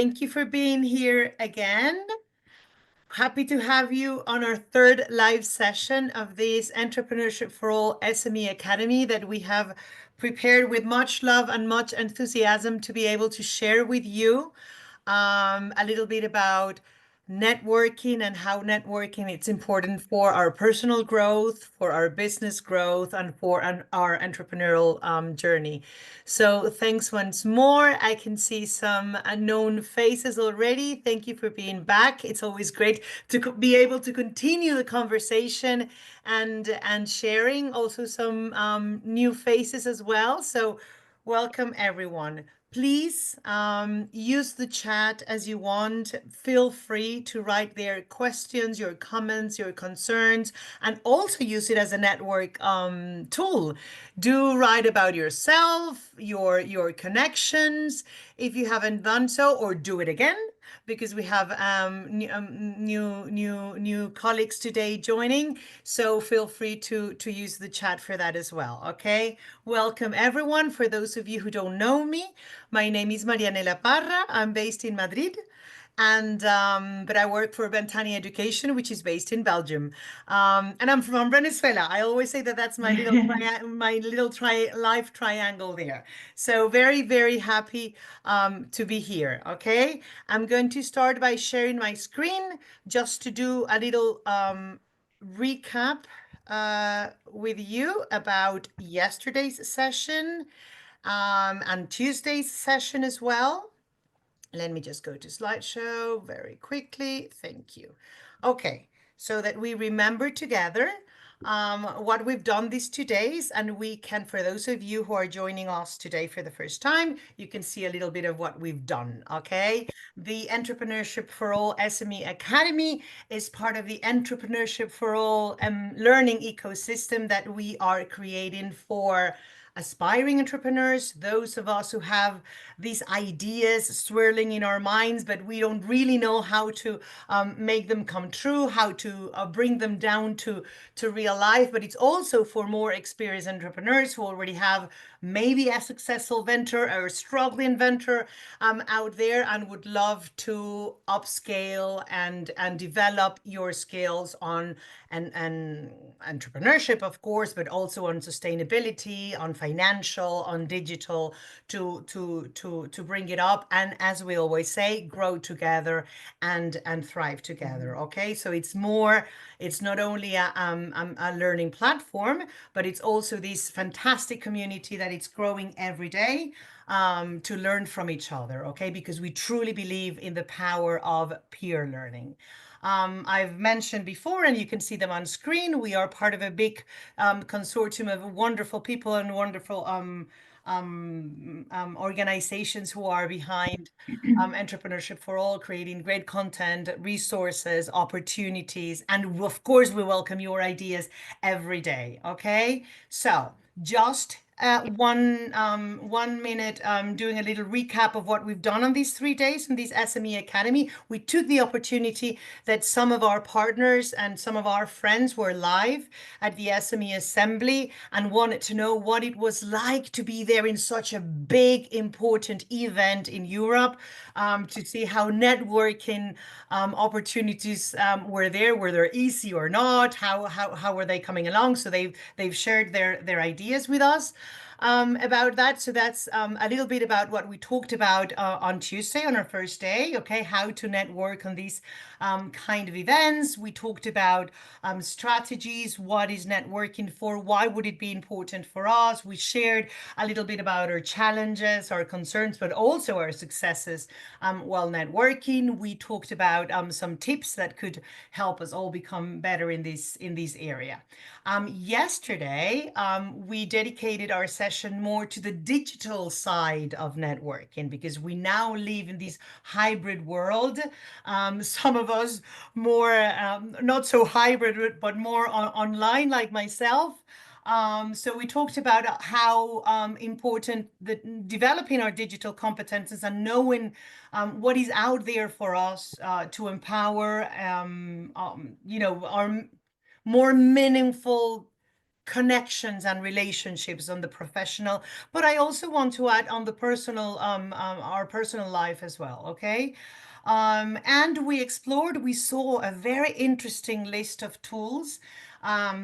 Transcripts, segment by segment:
Thank you for being here again. Happy to have you on our third live session of this Entrepreneurship for All SME Academy that we have prepared with much love and much enthusiasm to be able to share with you a little bit about networking and how networking it's important for our personal growth, for our business growth, and for our entrepreneurial journey. So thanks once more. I can see some unknown faces already. Thank you for being back. It's always great to be able to continue the conversation and sharing also some new faces as well. So welcome everyone. Please use the chat as you want. Feel free to write their questions, your comments, your concerns, and also use it as a network tool. Do write about yourself, your connections, if you haven't done so, or do it again because we have new colleagues today joining. So feel free to use the chat for that as well. Okay. Welcome everyone. For those of you who don't know me, my name is Marianela Parra. I'm based in Madrid. And but I work for Bentani Education, which is based in Belgium, and I'm from Venezuela. I always say that that's my little life triangle there. So very happy to be here. Okay, I'm going to start by sharing my screen just to do a little recap with you about yesterday's session and Tuesday's session as well. Let me just go to slideshow very quickly. Thank you. Okay, so that we remember together what we've done these 2 days, and we can, for those of you who are joining us today for the first time, you can see a little bit of what we've done, okay? The Entrepreneurship for All SME Academy is part of the Entrepreneurship for All learning ecosystem that we are creating for aspiring entrepreneurs, those of us who have these ideas swirling in our minds, but we don't really know how to make them come true, how to bring them down to real life. But it's also for more experienced entrepreneurs who already have maybe a successful venture or a struggling venture out there and would love to upscale and develop your skills on and entrepreneurship, of course, but also on sustainability, on financial, on digital, to bring it up. And as we always say, grow together and thrive together. Okay, so it's not only a learning platform, but it's also this fantastic community that it's growing every day to learn from each other. Okay, because we truly believe in the power of peer learning. I've mentioned before, and you can see them on screen, we are part of a big consortium of wonderful people and wonderful organizations who are behind Entrepreneurship for All, creating great content, resources, opportunities, and of course, we welcome your ideas every day. Okay, so just 1 minute doing a little recap of what we've done on these 3 days in this SME Academy. We took the opportunity that some of our partners and some of our friends were live at the SME Assembly and wanted to know what it was like to be there in such a big, important event in Europe, to see how networking opportunities were there. Were they easy or not? How were they coming along? So they've shared their ideas with us about that. So that's a little bit about what we talked about on Tuesday on our first day. Okay, how to network on these kind of events. We talked about strategies. What is networking for? Why would it be important for us? We shared a little bit about our challenges, our concerns, but also our successes while networking. We talked about some tips that could help us all become better in this area. Yesterday, we dedicated our session more to the digital side of networking because we now live in this hybrid world. Some of us more not so hybrid, but more online, like myself. So we talked about how important developing our digital competences and knowing what is out there for us to empower, our more meaningful connections and relationships on the professional, but I also want to add on the personal, our personal life as well, okay? And we saw a very interesting list of tools,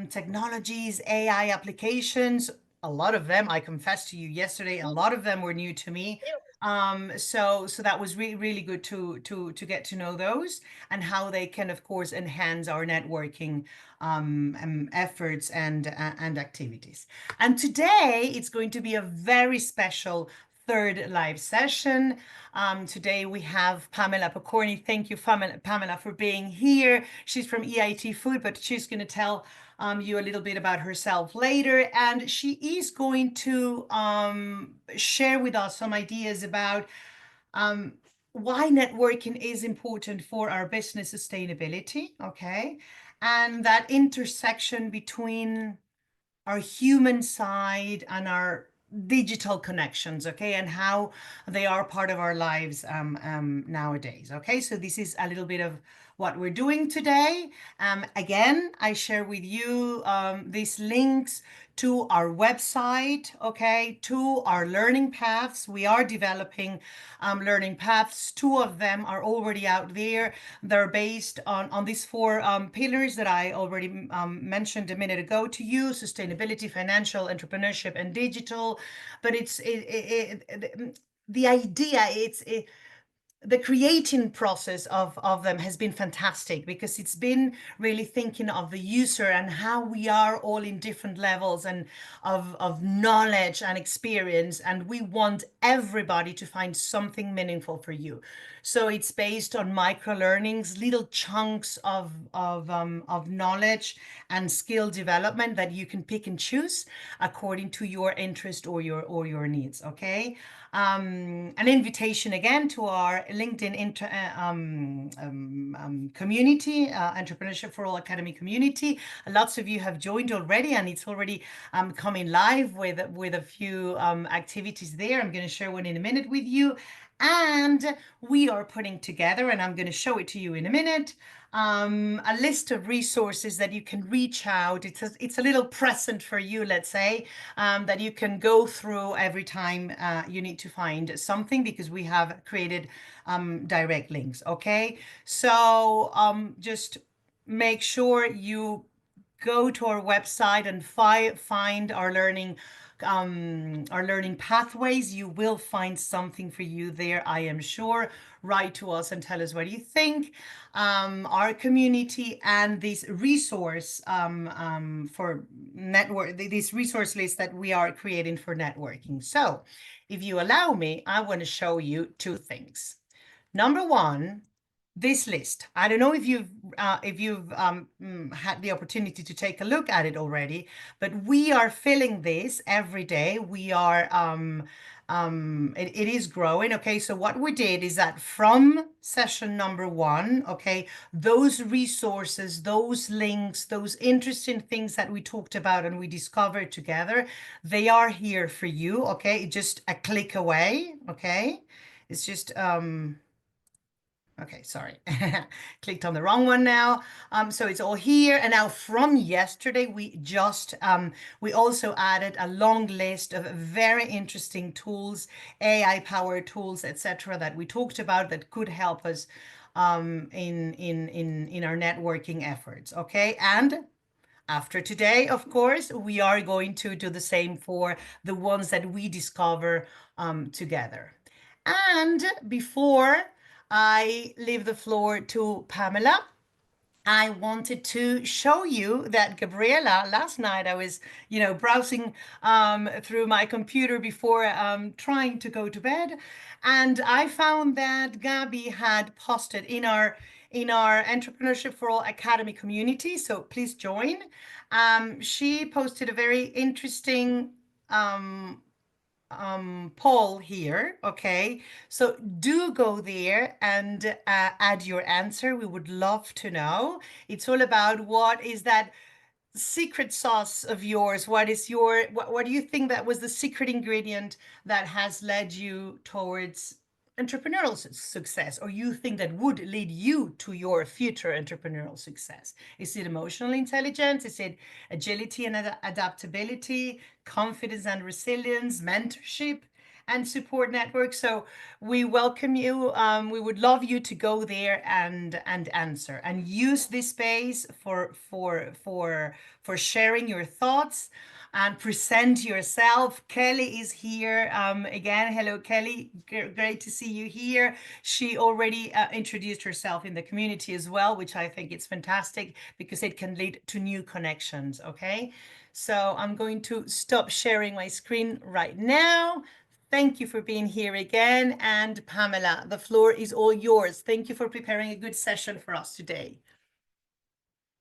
technologies, AI applications. A lot of them, I confessed to you yesterday, a lot of them were new to me. So that was really good to get to know those and how they can, of course, enhance our networking efforts and activities. And today it's going to be a very special third live session. Today we have Pamela Pokorny. Thank you, Pamela, for being here. She's from EIT Food, but she's going to tell you a little bit about herself later. And she is going to share with us some ideas about why networking is important for our business sustainability, okay? And that intersection between our human side and our digital connections, okay, and how they are part of our lives nowadays, okay? So this is a little bit of what we're doing today. Again, I share with you these links to our website, okay, to our learning paths. We are developing learning paths. Two of them are already out there. They're based on these four pillars that I already mentioned a minute ago to you: sustainability, financial, entrepreneurship, and digital. But the idea, the creating process of them has been fantastic, because it's been really thinking of the user and how we are all in different levels and of knowledge and experience, and we want everybody to find something meaningful for you. So it's based on micro learnings, little chunks of knowledge and skill development that you can pick and choose according to your interest or your needs, okay? An invitation again to our LinkedIn community, Entrepreneurship4All Academy community. Lots of you have joined already, and it's already coming live with a few activities there. I'm going to share one in a minute with you. And we are putting together, and I'm going to show it to you in a minute, a list of resources that you can reach out. It's a little present for you, let's say, that you can go through every time you need to find something, because we have created direct links, okay? So just make sure you go to our website and find our learning pathways. You will find something for you there, I am sure. Write to us and tell us what you think. Our community and this resource for network, this resource list that we are creating for networking. So if you allow me, I want to show you two things. Number one, this list. I don't know if you've had the opportunity to take a look at it already, but we are filling this every day. We are it is growing. Okay, so what we did is that from session number one, okay, those resources, those links, those interesting things that we talked about and we discovered together, they are here for you. Okay, just a click away. Okay, it's just okay, sorry, clicked on the wrong one now. So it's all here. And now from yesterday, we also added a long list of very interesting tools, AI powered tools, etc., that we talked about that could help us in our networking efforts. Okay, and after today, of course, we are going to do the same for the ones that we discover together. And before I leave the floor to Pamela, I wanted to show you that Gabriela, last night I was, browsing through my computer before trying to go to bed, and I found that Gabby had posted in our Entrepreneurship4All Academy community, so please join. She posted a very interesting poll here, okay? So do go there and add your answer. We would love to know. It's all about what is that secret sauce of yours? What do you think that was the secret ingredient that has led you towards entrepreneurial success, or you think that would lead you to your future entrepreneurial success? Is it emotional intelligence? Is it agility and adaptability, confidence and resilience, mentorship and support network? So we welcome you. We would love you to go there and answer and use this space for sharing your thoughts and present yourself. Kelly is here again. Hello, Kelly. Great to see you here. She already introduced herself in the community as well, which I think is fantastic because it can lead to new connections. Okay, so I'm going to stop sharing my screen right now. Thank you for being here again. And Pamela, the floor is all yours. Thank you for preparing a good session for us today.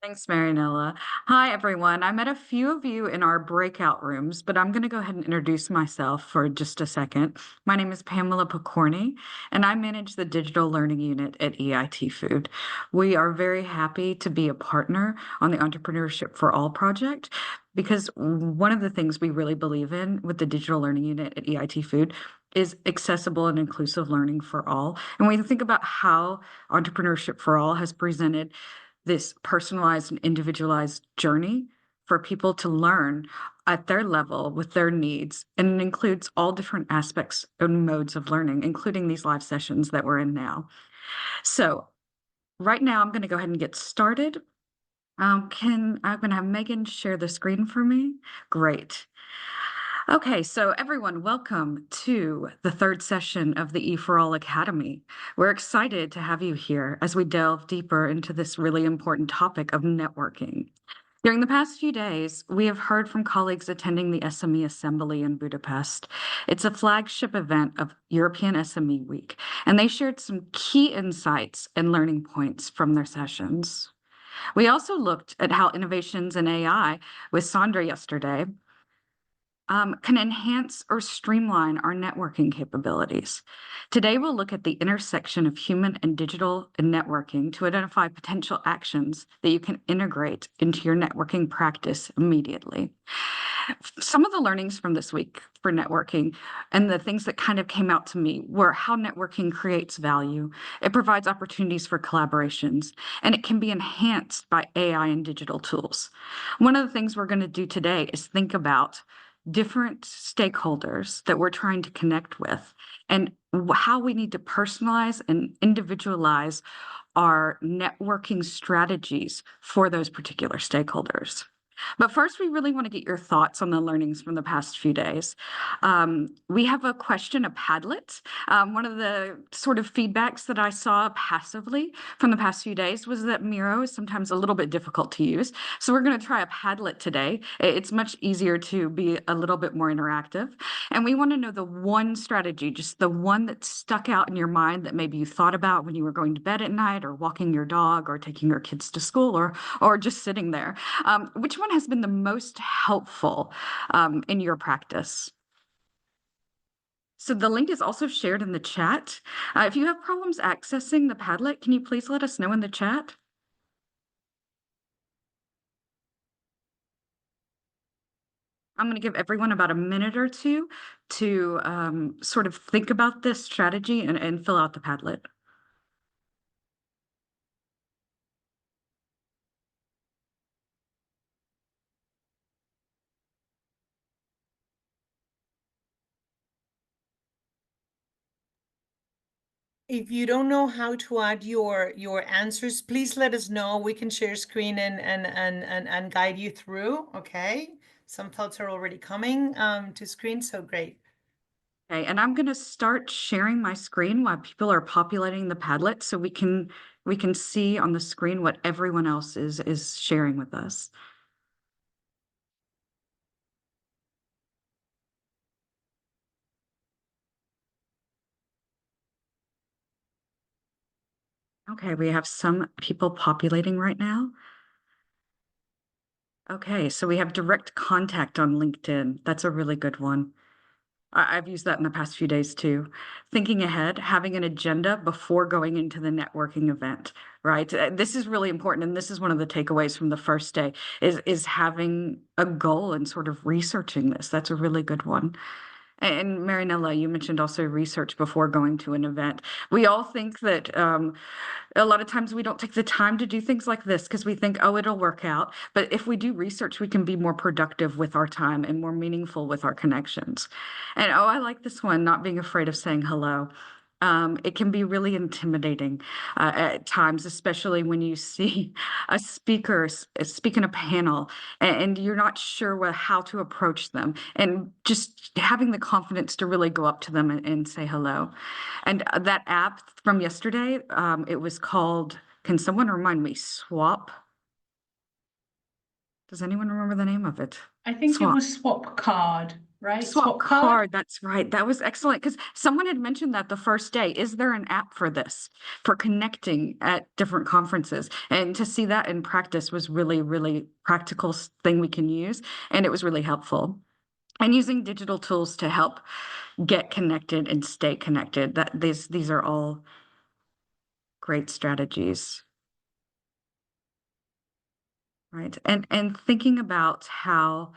Thanks, Marianella. Hi, everyone. I met a few of you in our breakout rooms, but I'm going to go ahead and introduce myself for just a second. My name is Pamela Picorni, and I manage the digital learning unit at EIT Food. We are very happy to be a partner on the Entrepreneurship4All project because one of the things we really believe in with the digital learning unit at EIT Food is accessible and inclusive learning for all. And when you think about how Entrepreneurship4All has presented this personalized and individualized journey for people to learn at their level with their needs. And it includes all different aspects and modes of learning, including these live sessions that we're in now. So right now, I'm going to go ahead and get started. I'm going to have Megan share the screen for me. Great. Okay, so everyone, welcome to the third session of the E4All Academy. We're excited to have you here as we delve deeper into this really important topic of networking. During the past few days, we have heard from colleagues attending the SME Assembly in Budapest. It's a flagship event of European SME Week, and they shared some key insights and learning points from their sessions. We also looked at how innovations in AI with Sandra yesterday can enhance or streamline our networking capabilities. Today, we'll look at the intersection of human and digital networking to identify potential actions that you can integrate into your networking practice immediately. Some of the learnings from this week for networking and the things that kind of came out to me were how networking creates value. It provides opportunities for collaborations, and it can be enhanced by AI and digital tools. One of the things we're going to do today is think about different stakeholders that we're trying to connect with and how we need to personalize and individualize our networking strategies for those particular stakeholders. But first, we really want to get your thoughts on the learnings from the past few days. We have a question, a Padlet. One of the sort of feedbacks that I saw passively from the past few days was that Miro is sometimes a little bit difficult to use. So we're going to try a Padlet today. It's much easier to be a little bit more interactive. And we want to know the one strategy, just the one that stuck out in your mind that maybe you thought about when you were going to bed at night or walking your dog or taking your kids to school or just sitting there. Which one has been the most helpful in your practice? So the link is also shared in the chat. If you have problems accessing the Padlet, can you please let us know in the chat? I'm going to give everyone about a minute or two to sort of think about this strategy and fill out the Padlet. If you don't know how to add your answers, please let us know. We can share screen and guide you through. Okay. Some thoughts are already coming to screen, so great. Okay, and I'm going to start sharing my screen while people are populating the Padlet so we can see on the screen what everyone else is sharing with us. Okay, we have some people populating right now. Okay, so we have direct contact on LinkedIn. That's a really good one. I've used that in the past few days too. Thinking ahead, having an agenda before going into the networking event, right? This is really important, and this is one of the takeaways from the first day is having a goal and sort of researching this. That's a really good one. And Marinella, you mentioned also research before going to an event. We all think that a lot of times we don't take the time to do things like this because we think, oh, it'll work out. But if we do research, we can be more productive with our time and more meaningful with our connections. And oh, I like this one, not being afraid of saying hello. It can be really intimidating at times, especially when you see a speaker speak in a panel and you're not sure how to approach them. And just having the confidence to really go up to them and say hello. And that app from yesterday, it was called, can someone remind me, Swap? Does anyone remember the name of it? I think it Swap. was Swap Card, right? Swap card, that's right. That was excellent because someone had mentioned that the first day. Is there an app for this, for connecting at different conferences? And to see that in practice was really, really practical thing we can use. And it was really helpful. And using digital tools to help get connected and stay connected. These are all great strategies. Right. And thinking about how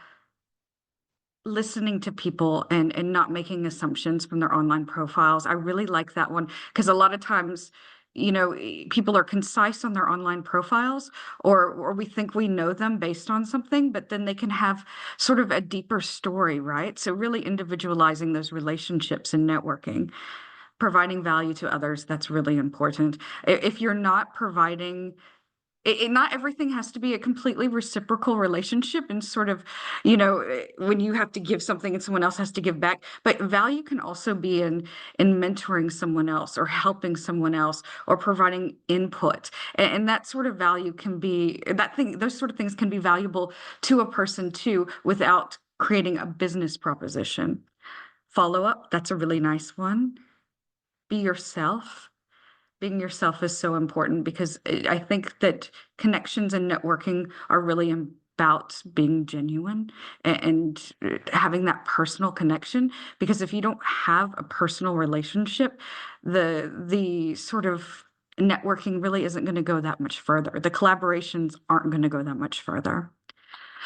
listening to people and not making assumptions from their online profiles. I really like that one because a lot of times, people are concise on their online profiles or we think we know them based on something, but then they can have sort of a deeper story, right? So really individualizing those relationships and networking, providing value to others, that's really important. If you're not providing not everything has to be a completely reciprocal relationship and sort of, when you have to give something and someone else has to give back. But value can also be in mentoring someone else or helping someone else or providing input. And that sort of value can be those sort of things can be valuable to a person too, without creating a business proposition. Follow up, that's a really nice one. Be yourself. Being yourself is so important because I think that connections and networking are really about being genuine and having that personal connection. Because if you don't have a personal relationship, the sort of networking really isn't going to go that much further. The collaborations aren't going to go that much further.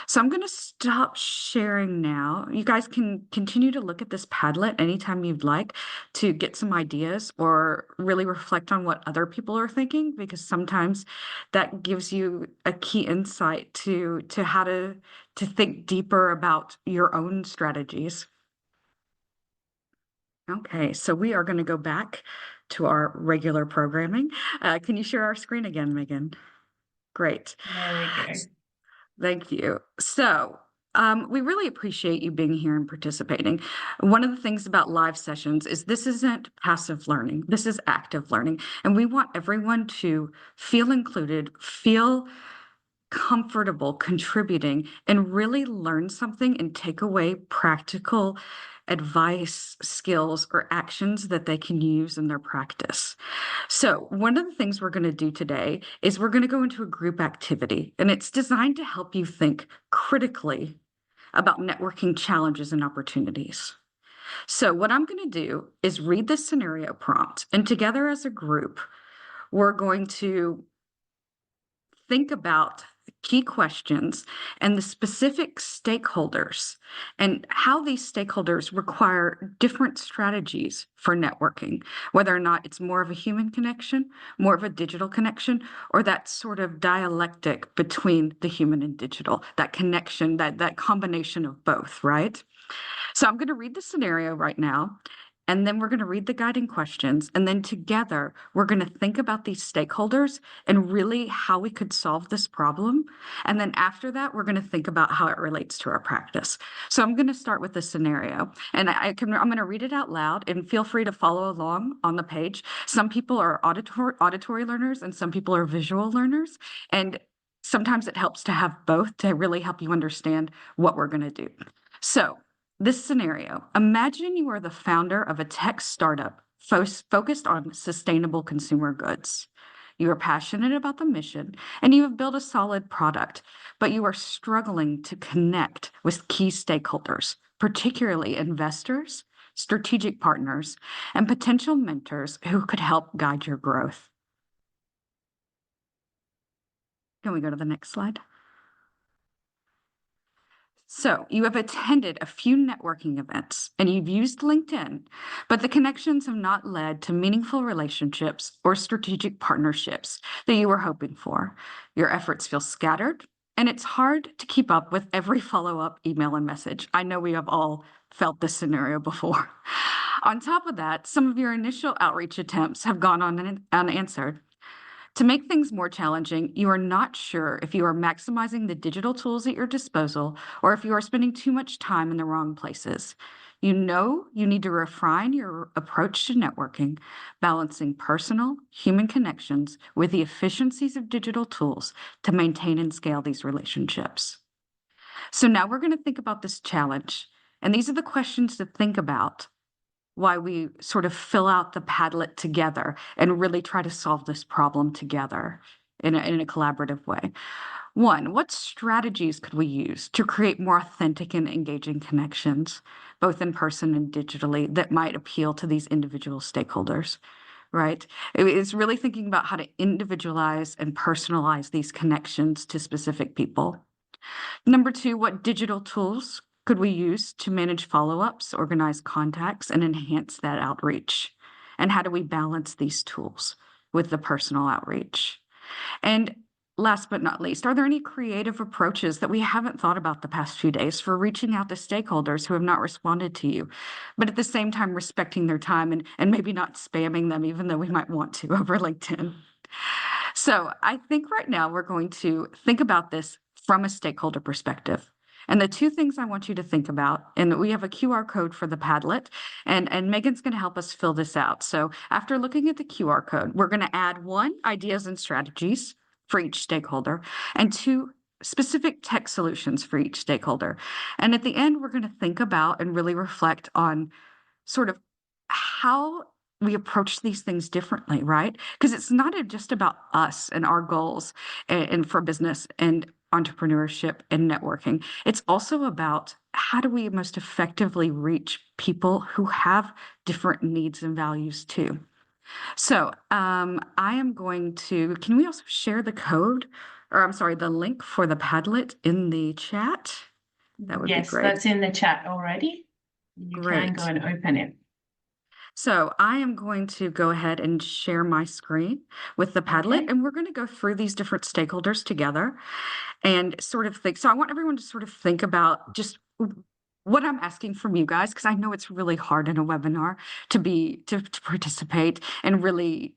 So I'm going to stop sharing now. You guys can continue to look at this Padlet anytime you'd like to get some ideas or really reflect on what other people are thinking, because sometimes that gives you a key insight to how to think deeper about your own strategies. Okay, so we are going to go back to our regular programming. Can you share our screen again, Megan? Great. There we go. Thank you. So we really appreciate you being here and participating. One of the things about live sessions is this isn't passive learning. This is active learning. And we want everyone to feel included, feel comfortable contributing, and really learn something and take away practical advice, skills, or actions that they can use in their practice. So one of the things we're going to do today is we're going to go into a group activity, and it's designed to help you think critically about networking challenges and opportunities. So what I'm going to do is read this scenario prompt, and together as a group, we're going to think about key questions and the specific stakeholders and how these stakeholders require different strategies for networking, whether or not it's more of a human connection, more of a digital connection, or that sort of dialectic between the human and digital, that connection, that combination of both, right? So I'm going to read the scenario right now, and then we're going to read the guiding questions. And then together, we're going to think about these stakeholders and really how we could solve this problem. And then after that, we're going to think about how it relates to our practice. So I'm going to start with the scenario, and I'm going to read it out loud, and feel free to follow along on the page. Some people are auditory learners and some people are visual learners. And sometimes it helps to have both to really help you understand what we're going to do. So this scenario, imagine you are the founder of a tech startup focused on sustainable consumer goods. You are passionate about the mission and you have built a solid product, but you are struggling to connect with key stakeholders, particularly investors, strategic partners, and potential mentors who could help guide your growth. Can we go to the next slide? So you have attended a few networking events and you've used LinkedIn, but the connections have not led to meaningful relationships or strategic partnerships that you were hoping for. Your efforts feel scattered, and it's hard to keep up with every follow-up email and message. I know we have all felt this scenario before. On top of that, some of your initial outreach attempts have gone unanswered. To make things more challenging, you are not sure if you are maximizing the digital tools at your disposal or if you are spending too much time in the wrong places. You know you need to refine your approach to networking, balancing personal, human connections with the efficiencies of digital tools to maintain and scale these relationships. So now we're going to think about this challenge. And these are the questions to think about why we sort of fill out the Padlet together and really try to solve this problem together in a collaborative way. One, what strategies could we use to create more authentic and engaging connections, both in person and digitally, that might appeal to these individual stakeholders, right? It's really thinking about how to individualize and personalize these connections to specific people. Number two, what digital tools could we use to manage follow-ups, organize contacts, and enhance that outreach? And how do we balance these tools with the personal outreach? And last but not least, are there any creative approaches that we haven't thought about the past few days for reaching out to stakeholders who have not responded to you, but at the same time respecting their time and maybe not spamming them, even though we might want to over LinkedIn? So I think right now we're going to think about this from a stakeholder perspective. And the two things I want you to think about, and we have a QR code for the Padlet, and Megan's going to help us fill this out. So after looking at the QR code, we're going to add one, ideas and strategies for each stakeholder, and two, specific tech solutions for each stakeholder. And at the end, we're going to think about and really reflect on sort of how we approach these things differently, right? Because it's not just about us and our goals and for business and entrepreneurship and networking. It's also about how do we most effectively reach people who have different needs and values too. So I am going to, can we also share the code, or I'm sorry, the link for the Padlet in the chat? That would be Yes, great. that's in the chat already. You can go and open it. So I am going to go ahead and share my screen with the Padlet, Okay. and we're going to go through these different stakeholders together and sort of think. So I want everyone to sort of think about just what I'm asking from you guys, because I know it's really hard in a webinar to participate and really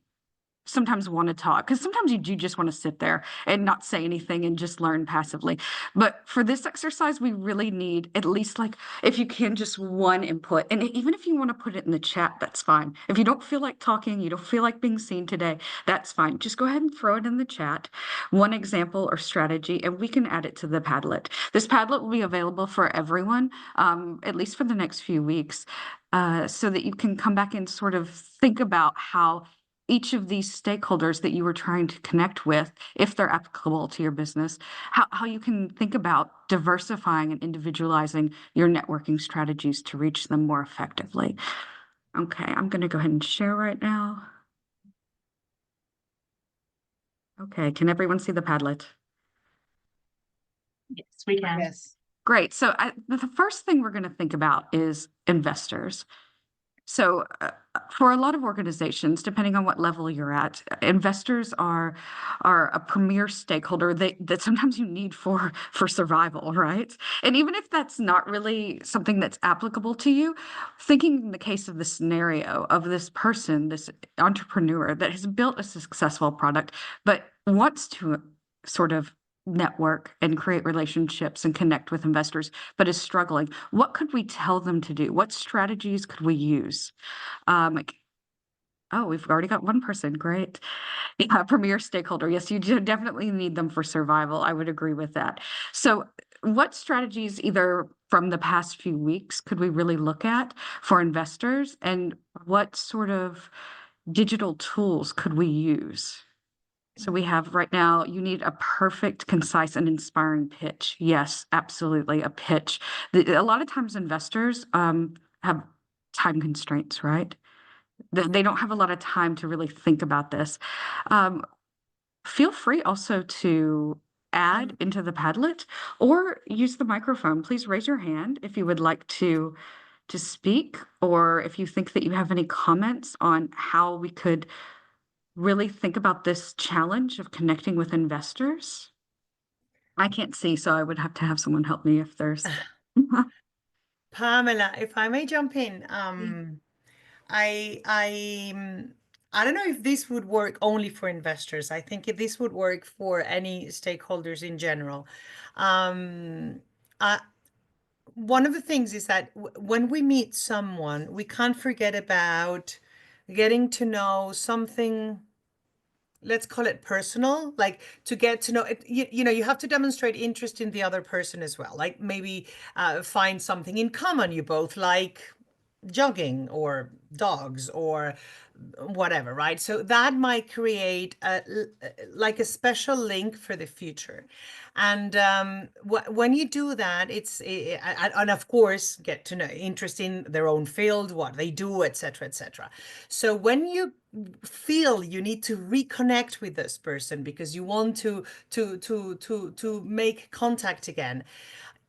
sometimes want to talk, because sometimes you do just want to sit there and not say anything and just learn passively. But for this exercise, we really need at least, like, if you can, just one input. And even if you want to put it in the chat, that's fine. If you don't feel like talking, you don't feel like being seen today, that's fine. Just go ahead and throw it in the chat, one example or strategy, and we can add it to the Padlet. This Padlet will be available for everyone, at least for the next few weeks, so that you can come back and sort of think about how each of these stakeholders that you were trying to connect with, if they're applicable to your business, how you can think about diversifying and individualizing your networking strategies to reach them more effectively. Okay, I'm going to go ahead and share right now. Okay, can everyone see the Padlet? Yes, we can. Yes. Great. So the first thing we're going to think about is investors. So for a lot of organizations, depending on what level you're at, investors are a premier stakeholder that sometimes you need for survival, right? And even if that's not really something that's applicable to you, thinking in the case of the scenario of this person, this entrepreneur that has built a successful product, but wants to sort of network and create relationships and connect with investors, but is struggling. What could we tell them to do? What strategies could we use? Oh, we've already got one person. Great. Yeah, premier stakeholder. Yes, you do definitely need them for survival. I would agree with that. So what strategies, either from the past few weeks, could we really look at for investors, and what sort of digital tools could we use? So we have right now, you need a perfect, concise, and inspiring pitch. Yes, absolutely, a pitch. A lot of times investors have time constraints, right? They don't have a lot of time to really think about this. Feel free also to add into the Padlet or use the microphone. Please raise your hand if you would like to speak, or if you think that you have any comments on how we could really think about this challenge of connecting with investors. I can't see, so I would have to have someone help me if there's. Pamela, if I may jump in, I I don't know if this would work only for investors. I think if this would work for any stakeholders in general. Um, I, One of the things is that when we meet someone, we can't forget about getting to know something, let's call it personal, like to get to know it. You know, you have to demonstrate interest in the other person as well, like maybe find something in common you both like, jogging or dogs or whatever, right? So that might create like a special link for the future. And when you do that, and of course, get to know interest in their own field, what they do, etc., etc. So when you feel you need to reconnect with this person because you want to make contact again,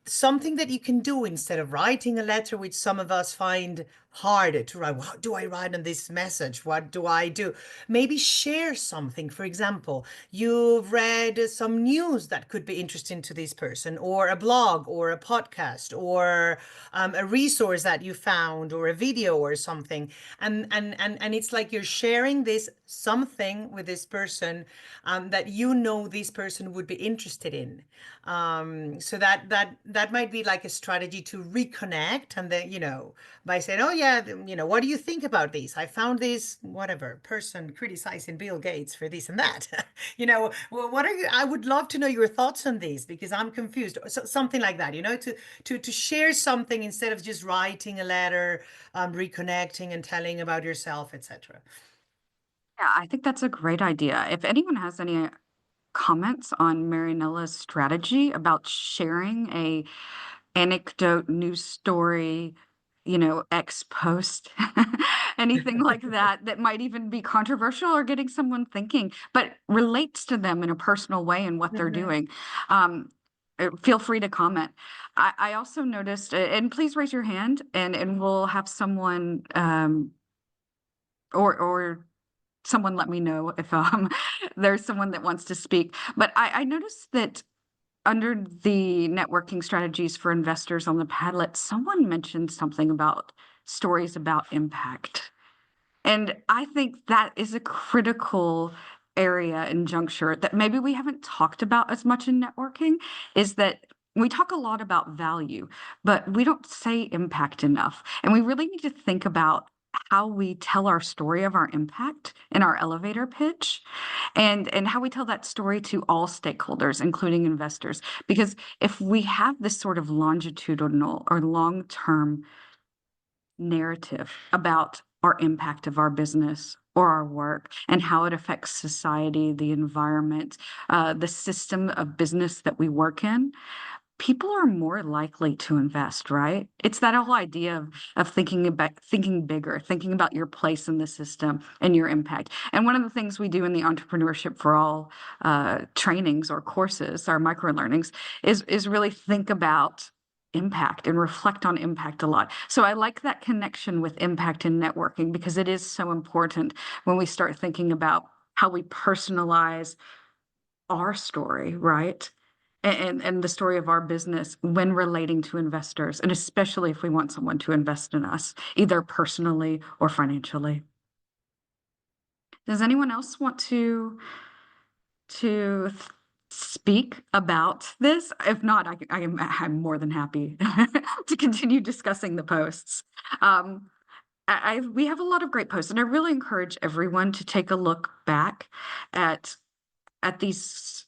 something that you can do instead of writing a letter, which some of us find harder to write. What do I write in this message? What do I do? Maybe share something. For example, you've read some news that could be interesting to this person, or a blog, or a podcast, or a resource that you found, or a video or something. And it's like you're sharing this something with this person that you know this person would be interested in. So that might be like a strategy to reconnect, and then, you know, by saying, oh yeah, you know, what do you think about this? I found this whatever person criticizing Bill Gates for this and that. You know, well, what are you? I would love to know your thoughts on this because I'm confused. So something like that, you know, to share something instead of just writing a letter, reconnecting and telling about yourself, etc. Yeah, I think that's a great idea. If anyone has any comments on Marianella's strategy about sharing a anecdote, news story, you know, ex post, anything like that, that might even be controversial or getting someone thinking, but relates to them in a personal way and what they're doing. Feel free to comment. I also noticed, and please raise your hand, and we'll have someone or someone let me know if there's someone that wants to speak. But I noticed that under the networking strategies for investors on the Padlet, someone mentioned something about stories about impact. And I think that is a critical area and juncture that maybe we haven't talked about as much in networking, is that we talk a lot about value, but we don't say impact enough. And we really need to think about how we tell our story of our impact in our elevator pitch, and how we tell that story to all stakeholders, including investors. Because if we have this sort of longitudinal or long-term narrative about our impact of our business or our work and how it affects society, the environment, the system of business that we work in, people are more likely to invest, right? It's that whole idea of thinking bigger, thinking about your place in the system and your impact. And one of the things we do in the Entrepreneurship for All trainings or courses, our micro learnings, is really think about impact and reflect on impact a lot. So I like that connection with impact and networking because it is so important when we start thinking about how we personalize our story, right? And the story of our business when relating to investors, and especially if we want someone to invest in us, either personally or financially. Does anyone else want to speak about this? If not, I'm more than happy to continue discussing the posts. We have a lot of great posts, and I really encourage everyone to take a look back at these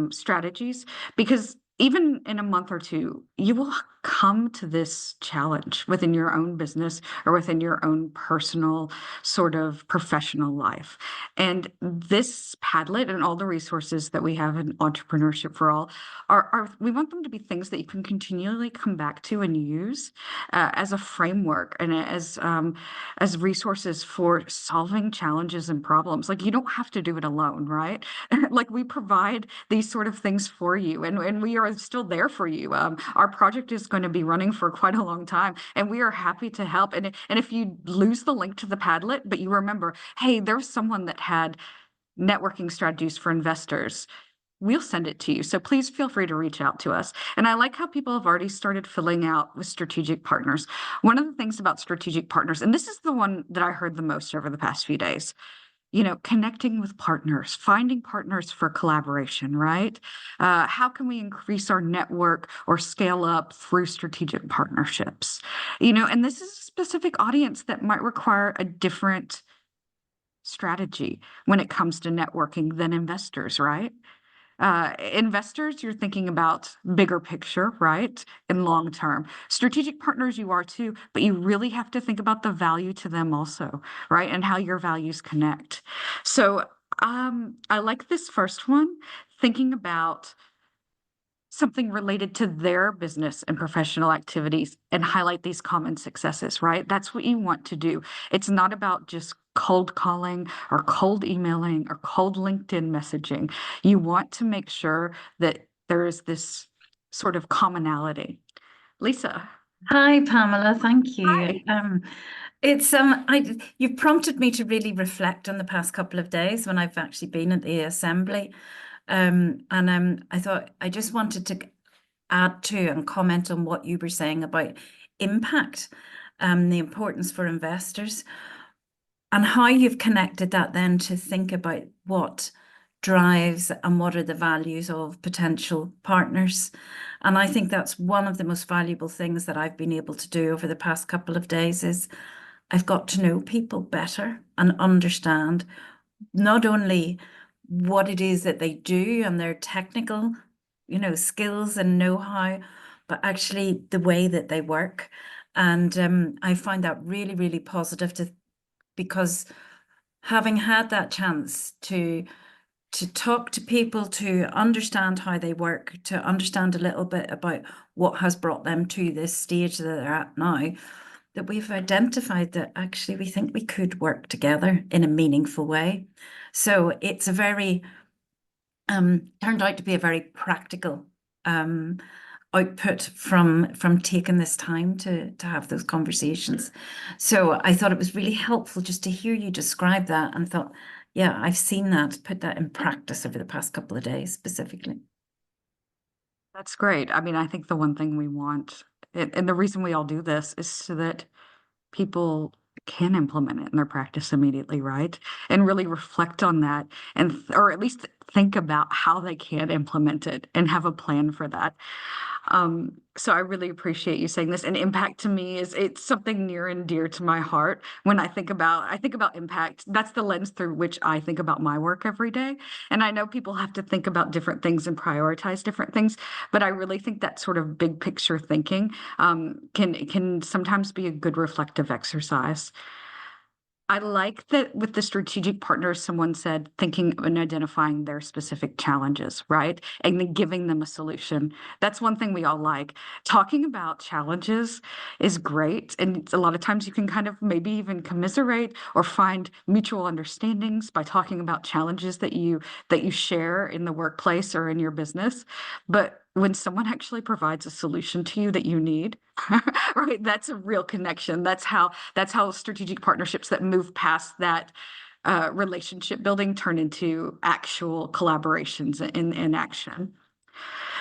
strategies, because even in a month or two, you will come to this challenge within your own business or within your own personal sort of professional life. And this Padlet and all the resources that we have in Entrepreneurship for All we want them to be things that you can continually come back to and use as a framework and as resources for solving challenges and problems. Like, you don't have to do it alone, right? Like, we provide these sort of things for you, and we are still there for you. Our project is going to be running for quite a long time, and we are happy to help. And if you lose the link to the Padlet, but you remember, hey, there's someone that had networking strategies for investors, we'll send it to you. So please feel free to reach out to us. And I like how people have already started filling out with strategic partners. One of the things about strategic partners, and this is the one that I heard the most over the past few days, connecting with partners, finding partners for collaboration, right? How can we increase our network or scale up through strategic partnerships? And this is a specific audience that might require a different strategy when it comes to networking than investors, right? Investors, you're thinking about bigger picture, right? And long term. Strategic partners, you are too, but you really have to think about the value to them also, right? And how your values connect. So I like this first one, thinking about something related to their business and professional activities and highlight these common successes, right? That's what you want to do. It's not about just cold calling or cold emailing or cold LinkedIn messaging. You want to make sure that there is this sort of commonality. Lisa. Hi, Pamela. Thank you. Hi. You've prompted me to really reflect on the past couple of days when I've actually been at the assembly. I thought I just wanted to add to and comment on what you were saying about impact, the importance for investors, and how you've connected that then to think about what drives and what are the values of potential partners. And I think that's one of the most valuable things that I've been able to do over the past couple of days is I've got to know people better and understand not only what it is that they do and their technical, skills and know-how, but actually the way that they work. And I find that really, really positive because having had that chance to talk to people, to understand how they work, to understand a little bit about what has brought them to this stage that they're at now, that we've identified that actually we think we could work together in a meaningful way. So it's turned out to be a very practical output from taking this time to have those conversations. So I thought it was really helpful just to hear you describe that, and thought, yeah, I've seen that, put that in practice over the past couple of days specifically. That's great. I mean, I think the one thing we want, and the reason we all do this, is so that people can implement it in their practice immediately, right? And really reflect on that, or at least think about how they can implement it and have a plan for that. So I really appreciate you saying this. And impact to me it's something near and dear to my heart. When I think about impact, that's the lens through which I think about my work every day. And I know people have to think about different things and prioritize different things, but I really think that sort of big picture thinking can sometimes be a good reflective exercise. I like that with the strategic partners, someone said thinking and identifying their specific challenges, right? And then giving them a solution. That's one thing we all like. Talking about challenges is great. And a lot of times you can kind of maybe even commiserate or find mutual understandings by talking about challenges that you share in the workplace or in your business. But when someone actually provides a solution to you that you need, right, that's a real connection. That's how strategic partnerships that move past that relationship building turn into actual collaborations in action.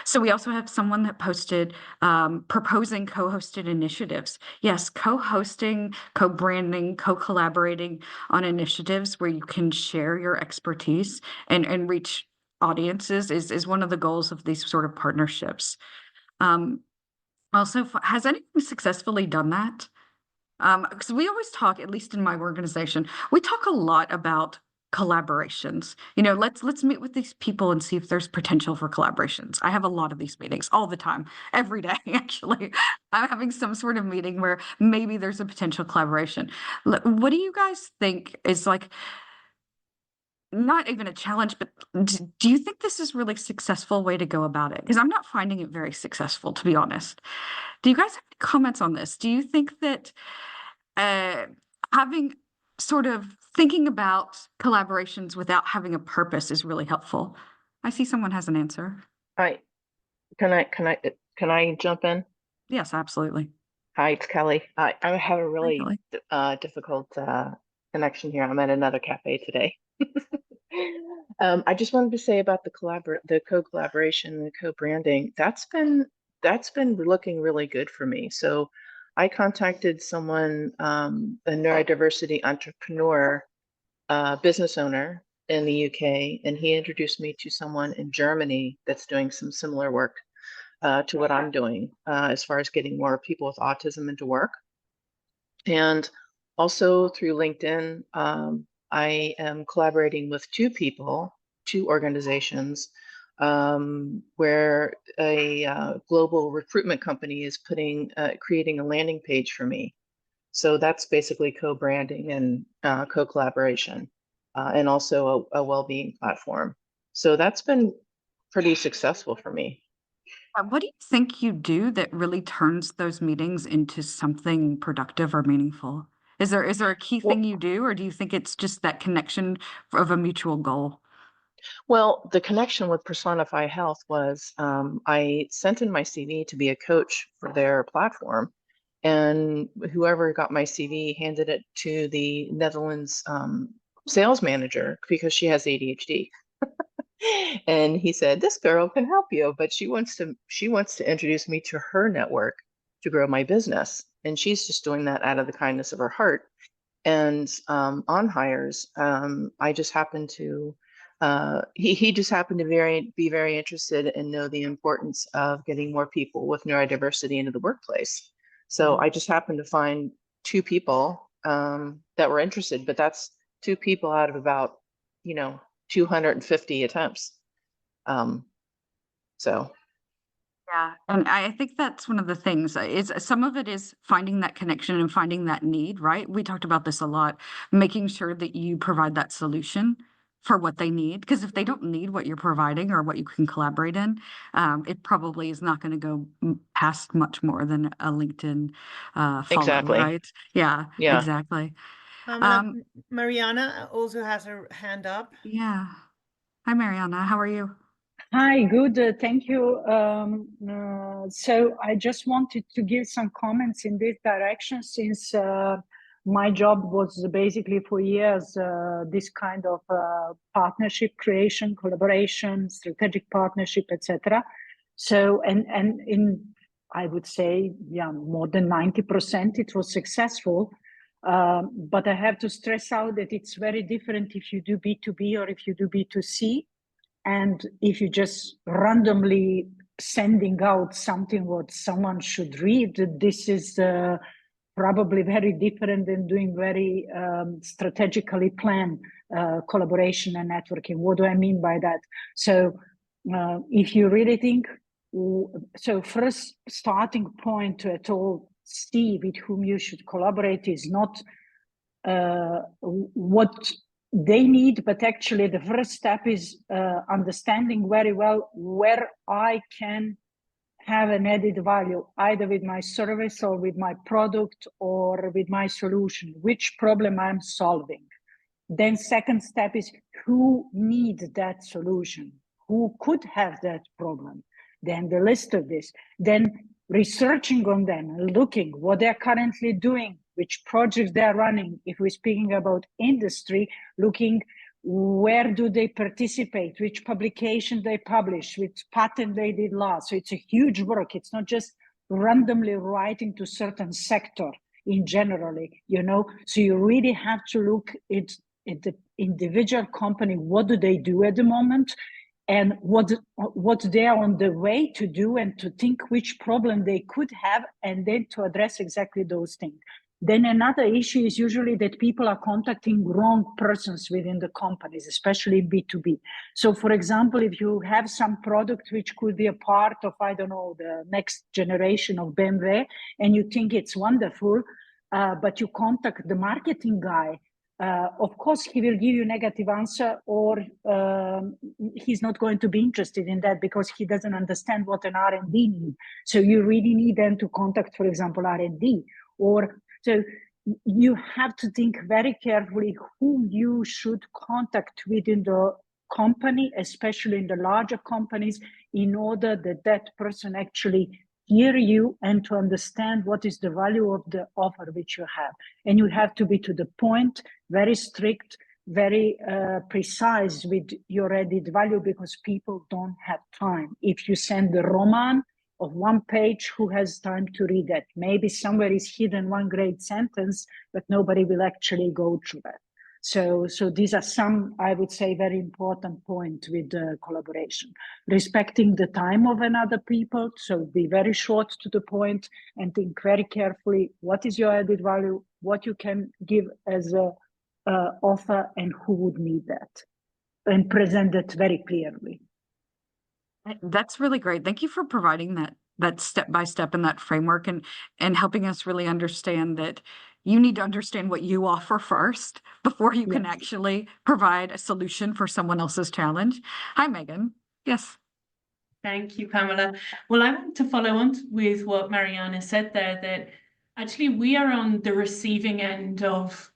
So we also have someone that posted proposing co-hosted initiatives. Yes, co-hosting, co-branding, co-collaborating on initiatives where you can share your expertise and reach audiences is one of the goals of these sort of partnerships. Also, has anyone successfully done that? Because we always talk, at least in my organization, we talk a lot about collaborations. Let's meet with these people and see if there's potential for collaborations. I have a lot of these meetings all the time, every day, actually. I'm having some sort of meeting where maybe there's a potential collaboration. What do you guys think is like, not even a challenge, but do you think this is really successful way to go about it? Because I'm not finding it very successful, to be honest. Do you guys have any comments on this? Do you think that having sort of thinking about collaborations without having a purpose is really helpful? I see someone has an answer. Can I jump in? Yes, absolutely. Hi, it's Kelly. I have a really difficult connection here. I'm at another cafe today. I just wanted to say about the co-collaboration, the co-branding. That's been looking really good for me. So I contacted someone, a neurodiversity entrepreneur, business owner in the UK, and he introduced me to someone in Germany that's doing some similar work to what I'm doing as far as getting more people with autism into work. And also through LinkedIn, I am collaborating with two organizations, where a global recruitment company is creating a landing page for me. So that's basically co-branding and co-collaboration, and also a well-being platform. So that's been pretty successful for me. What do you think you do that really turns those meetings into something productive or meaningful? Is there a key thing you do, or do you think it's just that connection of a mutual goal? Well, the connection with Personify Health was I sent in my CV to be a coach for their platform, and whoever got my CV handed it to the Netherlands sales manager because she has ADHD. And he said, "This girl can help you, but she wants to introduce me to her network to grow my business." And she's just doing that out of the kindness of her heart. And on hires, I just happened to he just happened to be very interested and know the importance of getting more people with neurodiversity into the workplace. So I just happened to find two people that were interested, but that's two people out of about 250 attempts. So. Yeah, and I think that's one of the things is some of it is finding that connection and finding that need, right? We talked about this a lot, making sure that you provide that solution for what they need. Because if they don't need what you're providing or what you can collaborate in, it probably is not going to go past much more than a LinkedIn follow, Exactly. right? Yeah, Yeah. exactly. Mariana also has her hand up. Yeah. Hi, Mariana. How are you? Hi, good. Thank you. So I just wanted to give some comments in this direction, since my job was basically for years this kind of partnership creation, collaboration, strategic partnership, etc. So and in, I would say, more than 90% it was successful. But I have to stress out that it's very different if you do B2B or if you do B2C. And if you just randomly sending out something what someone should read, this is probably very different than doing very strategically planned collaboration and networking. What do I mean by that? So if you really think, so first starting point to at all see with whom you should collaborate is not what they need, but actually the first step is understanding very well where I can have an added value, either with my service or with my product or with my solution, which problem I'm solving. Then second step is who needs that solution, who could have that problem. Then the list of this, then researching on them, looking what they're currently doing, which projects they're running. If we're speaking about industry, looking where do they participate, which publication they publish, which patent they did last. So it's a huge work. It's not just randomly writing to certain sector in generally, so you really have to look at the individual company. What do they do at the moment? And what they are on the way to do, and to think which problem they could have, and then to address exactly those things. Then another issue is usually that people are contacting wrong persons within the companies, especially B2B. So for example, if you have some product which could be a part of, I don't know, the next generation of BMW, and you think it's wonderful, but you contact the marketing guy, of course, he will give you negative answer, or he's not going to be interested in that because he doesn't understand what an R&D needs. So you really need then to contact, for example, R&D. Or so you have to think very carefully who you should contact within the company, especially in the larger companies, in order that that person actually hear you and to understand what is the value of the offer which you have. And you have to be to the point, very strict, very precise with your added value, because people don't have time. If you send the roman of one page, who has time to read that? Maybe somewhere is hidden one great sentence, but nobody will actually go through that. So these are some, I would say, very important points with collaboration. Respecting the time of another people, so be very short to the point and think very carefully what is your added value, what you can give as a offer, and who would need that, and present it very clearly. That's really great. Thank you for providing that step-by-step and that framework, and helping us really understand that you need to understand what you offer first before you can actually provide a solution for someone else's challenge. Hi, Megan. Yes. Thank you, Pamela. Well, I want to follow on with what Mariana said there, that actually we are on the receiving end of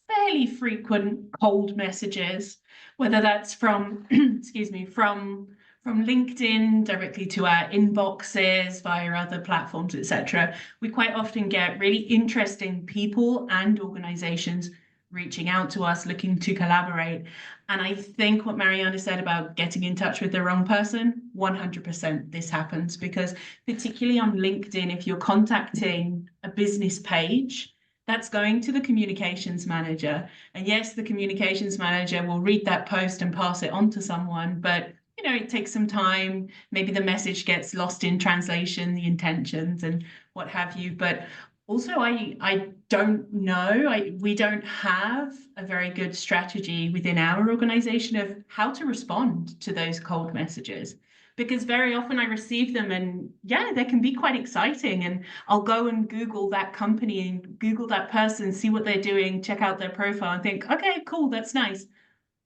fairly frequent cold messages, whether that's from, excuse me, from LinkedIn directly to our inboxes via other platforms, etc. We quite often get really interesting people and organizations reaching out to us, looking to collaborate. And I think what Mariana said about getting in touch with the wrong person, 100% this happens, because particularly on LinkedIn, if you're contacting a business page, that's going to the communications manager. And yes, the communications manager will read that post and pass it on to someone, but it takes some time. Maybe the message gets lost in translation, the intentions and what have you. But also, I don't know. We don't have a very good strategy within our organization of how to respond to those cold messages, because very often I receive them and they can be quite exciting. And I'll go and Google that company and Google that person, see what they're doing, check out their profile and think, okay, cool, that's nice.